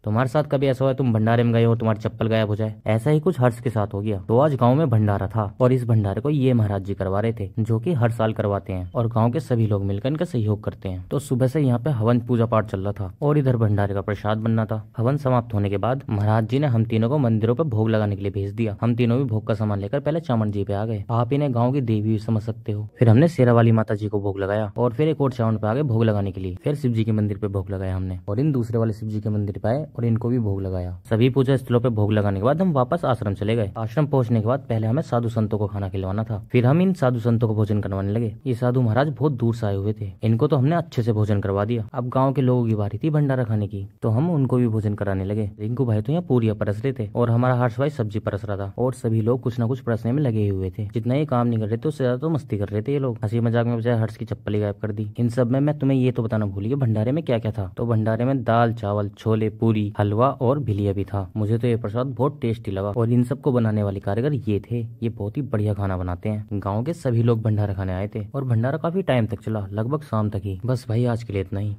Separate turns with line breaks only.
तुम्हारे साथ कभी ऐसा हुआ है तुम भंडारे में गए हो तुम्हारी चप्पल गायब हो जाए? ऐसा ही कुछ हर्ष के साथ हो गया। तो आज गांव में भंडारा था और इस भंडारे को ये महाराज जी करवा रहे थे, जो कि हर साल करवाते हैं और गांव के सभी लोग मिलकर इनका सहयोग करते हैं। तो सुबह से यहाँ पे हवन पूजा पाठ चल रहा था और इधर भंडारे का प्रसाद बनना था। हवन समाप्त होने के बाद महाराज जी ने हम तीनों को मंदिरों पर भोग लगाने के लिए भेज दिया। हम तीनों भी भोग का सामान लेकर पहले चामन जी पे आ गए। आप इन्हें गाँव की देवी भी समझ सकते हो। फिर हमने शेरा वाली माता जी को भोग लगाया और फिर एक और चावन पे आ गए भोग लगाने के लिए। फिर शिव जी के मंदिर पे भोग लगाया हमने और इन दूसरे वाले शिव जी के मंदिर पे आए और इनको भी भोग लगाया। सभी पूजा स्थलों पे भोग लगाने के बाद हम वापस आश्रम चले गए। आश्रम पहुंचने के बाद पहले हमें साधु संतों को खाना खिलवाना था। फिर हम इन साधु संतों को भोजन करवाने लगे। ये साधु महाराज बहुत दूर से आए हुए थे। इनको तो हमने अच्छे से भोजन करवा दिया। अब गाँव के लोगों की बारी थी भंडारा खाने की, तो हम उनको भी भोजन कराने लगे। रिंकू भाई तो यहाँ पूरियां परस रहे थे और हमारा हर्ष भाई सब्जी परस रहा था और सभी लोग कुछ न कुछ परसने में लगे हुए थे। जितना ये काम नहीं कर रहे थे उससे ज्यादा तो मस्ती कर रहे थे ये लोग। हंसी मजाक में बजाय हर्ष की चप्पल ही गायब कर दी। इन सब में मैं तुम्हें ये तो बताना भूल गया भंडारे में क्या क्या था। तो भंडारे में दाल चावल छोले पूरी हलवा और भिलिया भी था। मुझे तो ये प्रसाद बहुत टेस्टी लगा और इन सबको बनाने वाले कारीगर ये थे। ये बहुत ही बढ़िया खाना बनाते हैं। गाँव के सभी लोग भंडारा खाने आए थे और भंडारा काफी टाइम तक चला, लगभग शाम तक ही। बस भाई आज के लिए इतना ही।